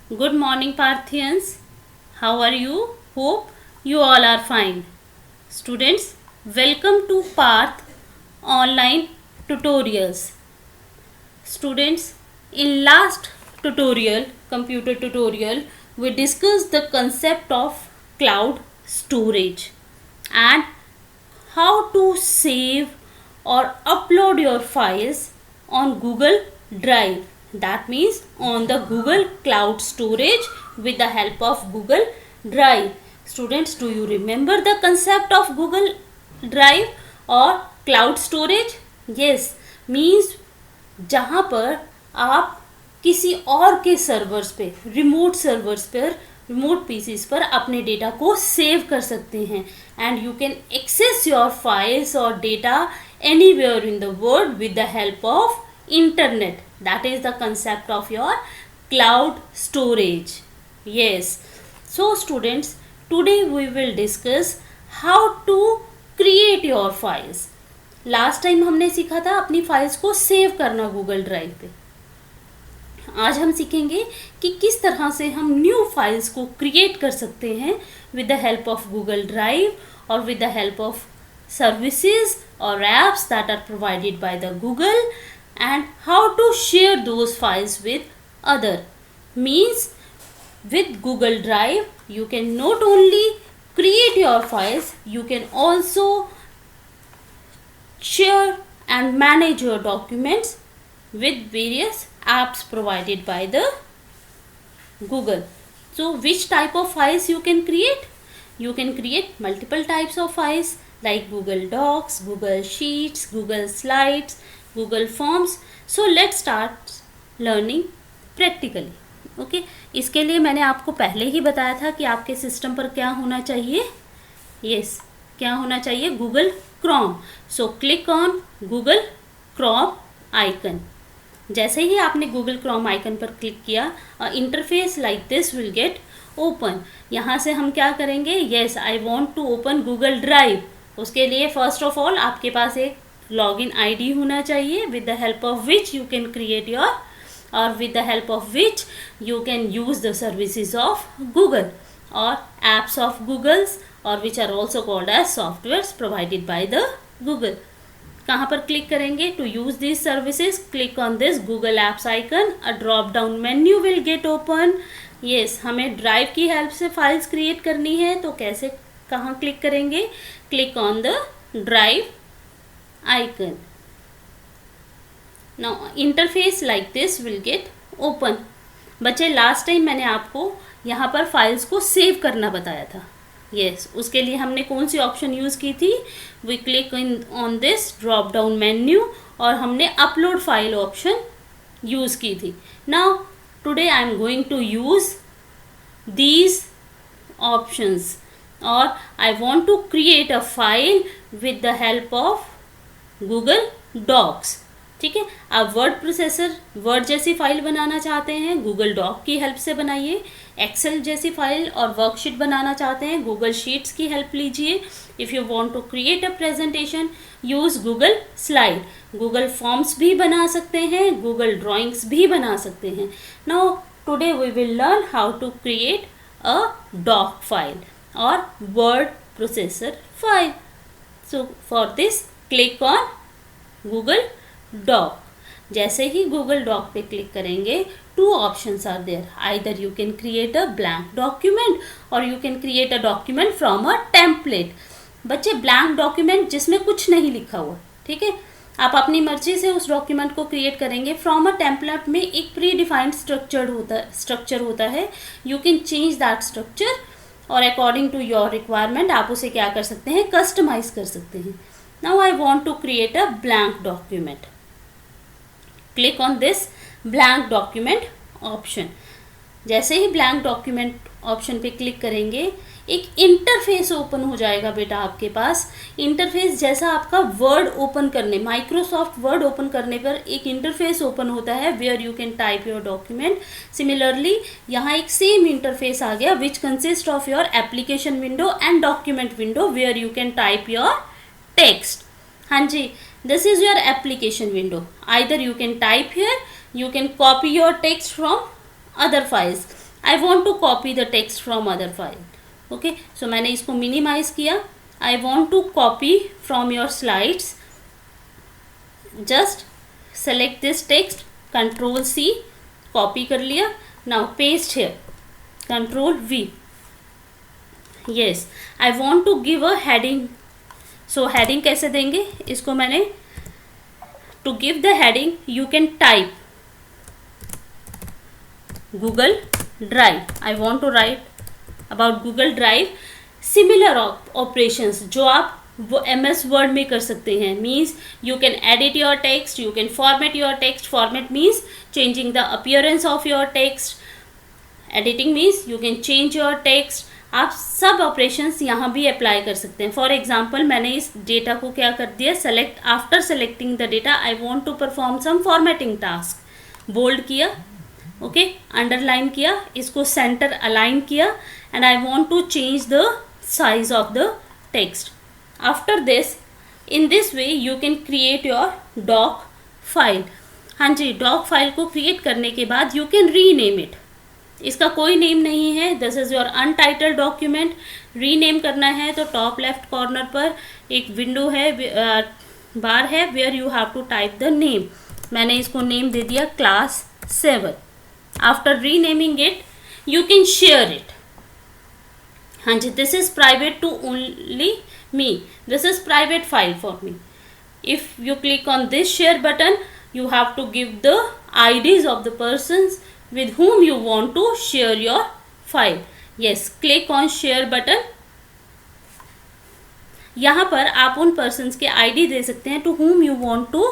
Good morning, Parthians. How are you? Hope you all are fine. Students, welcome to Path Online Tutorials. Students, in last tutorial, computer tutorial, we discussed the concept of cloud storage and how to save or upload your files on Google Drive. That means on the Google Cloud Storage with the help of Google Drive. Students, do you remember the concept of Google Drive or cloud storage? Yes, means जहाँ पर आप किसी और के servers पे, remote servers पर, remote PCs पर अपने डेटा को सेव कर सकते हैं and you can access your files और data anywhere in the world with the help of internet. That is the concept of your cloud storage. Yes, so students, today we will discuss how to create your files. Last time हमने सीखा था अपनी files को save करना Google drive पे. आज हम सीखेंगे कि किस तरह से हम न्यू फाइल्स को क्रिएट कर सकते हैं with the help of Google drive और with the help of services और apps that are provided by the Google and how to share those files with other. Means with Google Drive you can not only create your files, you can also share and manage your documents with various apps provided by the Google. So which type of files you can create? You can create multiple types of files like Google Docs, Google Sheets, Google Slides, Google Forms. So let's start learning practically. Okay इसके लिए मैंने आपको पहले ही बताया था कि आपके system पर क्या होना चाहिए. यस, क्या होना चाहिए? Google Chrome. So click on Google Chrome icon. जैसे ही आपने गूगल क्रोम आइकन पर क्लिक किया, interface like this will get open. यहाँ से हम क्या करेंगे? Yes, I want to open Google Drive. उसके लिए फर्स्ट ऑफ ऑल आपके पास एक लॉगिन आईडी होना चाहिए with the help of which you can create your or with the help of which you can use the services of Google or apps of Google's or which are also called as softwares provided by the Google. कहाँ पर click करेंगे? To use these services, click on this Google Apps icon. A drop down menu will get open. Yes, हमें drive की help से files create करनी है तो कैसे, कहाँ क्लिक करेंगे? Click on the drive icon. Now interface like this will get open. बच्चे लास्ट टाइम मैंने आपको यहाँ पर फाइल्स को सेव करना बताया था. यस, उसके लिए हमने कौन सी ऑप्शन यूज़ की थी? We click in on this drop down menu और हमने अपलोड फाइल ऑप्शन यूज़ की थी. Now today I am going to use these options और I want to create a file with the help of Google Docs. ठीक है, आप word processor, word जैसी file बनाना चाहते हैं, गूगल डॉक की हेल्प से बनाइए. एक्सेल जैसी फाइल और वर्कशीट बनाना चाहते हैं, गूगल शीट्स की हेल्प लीजिए. If you want to create a presentation, use Google slide. Google forms भी बना सकते हैं, गूगल ड्राइंग्स भी बना सकते हैं. Now today we will learn how to create a doc file और word processor file. So for this click on Google doc. जैसे ही गूगल डॉक पे क्लिक करेंगे, two options are there. Either you can create a blank document और you can create a document from a template. बच्चे, blank document जिसमें कुछ नहीं लिखा हुआ, ठीक है, आप अपनी मर्जी से उस डॉक्यूमेंट को क्रिएट करेंगे. फ्रॉम अ टेम्पलेट में एक प्री डिफाइंड स्ट्रक्चर होता है. You can change that structure और अकॉर्डिंग टू योर रिक्वायरमेंट आप उसे क्या कर सकते हैं? कस्टमाइज कर सकते हैं. Now I want to create a blank document. Click on this blank document option. जैसे ही ब्लैंक डॉक्यूमेंट ऑप्शन पे क्लिक करेंगे, एक इंटरफेस ओपन हो जाएगा बेटा आपके पास. इंटरफेस जैसा आपका वर्ड ओपन करने, माइक्रोसॉफ्ट वर्ड ओपन करने पर एक इंटरफेस ओपन होता है where you can type your document. Similarly यहाँ एक सेम इंटरफेस आ गया which consist of your application window and document window where you can type your text. हाँ जी, this is your application window. Either you can type here, you can copy your text from other files. I want to copy the text from other file. Okay, so मैंने इसको minimise किया. I want to copy from your slides. Just select this text, control C, copy कर लिया. Now paste here, control V. Yes, I want to give a heading. So heading कैसे देंगे, इसको मैंने to give the heading you can type Google Drive. I want to write about Google Drive. Similar operations जो आप वो MS Word में कर सकते हैं. Means you can edit your text, you can format your text. Format means changing the appearance of your text. Editing means you can change your text. आप सब operations यहाँ भी अप्लाई कर सकते हैं. फॉर एग्जाम्पल मैंने इस डेटा को क्या कर दिया, select. After selecting the data I want to perform some formatting task. Bold किया, ओके, अंडरलाइन किया, इसको सेंटर अलाइन किया, and I want to change the size of the text. After this, in this way you can create your doc file. हाँ जी, doc file को create करने के बाद यू कैन रीनेम इट. इसका कोई नेम नहीं है. This is your untitled document. Rename करना है तो टॉप लेफ्ट कॉर्नर पर एक विंडो है, बार है, where you have to type the name. मैंने इसको नेम दे दिया class 7. After renaming it you can share it. हाँ जी, this is private to only me. This is private file for me. If you click on this share button you have to give the IDs of the persons with whom you want to share your file. Yes, click on share button. यहाँ पर आप उन persons के ID दे सकते हैं to whom you want to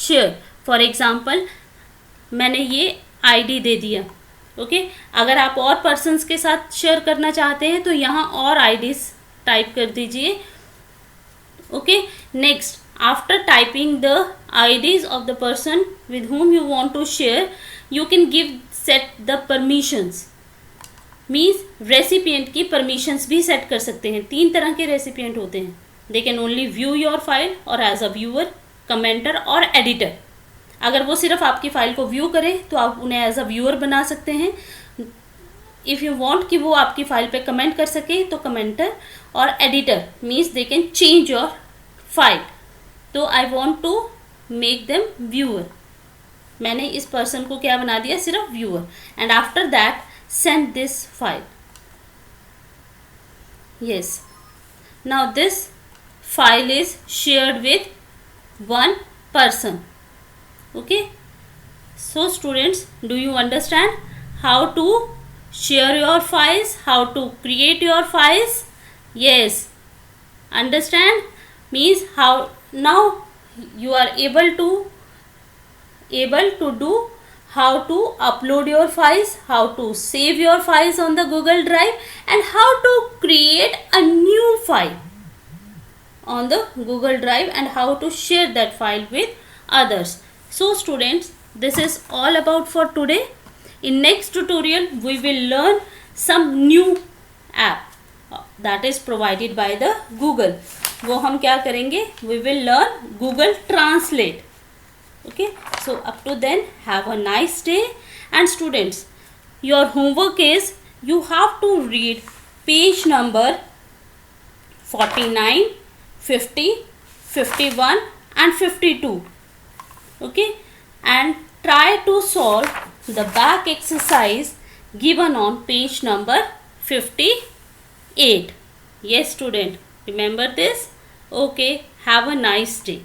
share. For example, मैंने ये ID दे दिया. ओके, अगर आप और persons के साथ शेयर करना चाहते हैं तो यहाँ और IDs टाइप कर दीजिए. Okay, next, after typing the IDs of the person with whom you want to share, you can set the permissions. Means recipient की permissions भी set कर सकते हैं. 3 तरह के recipient होते हैं. They can only view your file or as a viewer, commenter और editor. अगर वो सिर्फ आपकी फाइल को व्यू करें तो आप उन्हें एज अ व्यूअर बना सकते हैं. इफ़ यू वांट कि वो आपकी फाइल पे कमेंट कर सके तो कमेंटर और editor means they can change your file. तो I want to make them viewer. मैंने इस पर्सन को क्या बना दिया, सिर्फ viewer. And after that send this file. Yes, now this file is shared with one person. Okay, so students, do you understand how to share your files, how to create your files? Yes, understand means how now you are able to do how to upload your files, how to save your files on the Google Drive, and how to create a new file on the Google Drive and how to share that file with others. So students, this is all about for today. In next tutorial we will learn some new app that is provided by the Google. वो हम क्या करेंगे, we will learn Google Translate. Okay, so up to then have a nice day. And students, your homework is you have to read page number 49, 50, 51 and 52. Okay, and try to solve the back exercise given on page number 58. Yes student, remember this. Okay, have a nice day.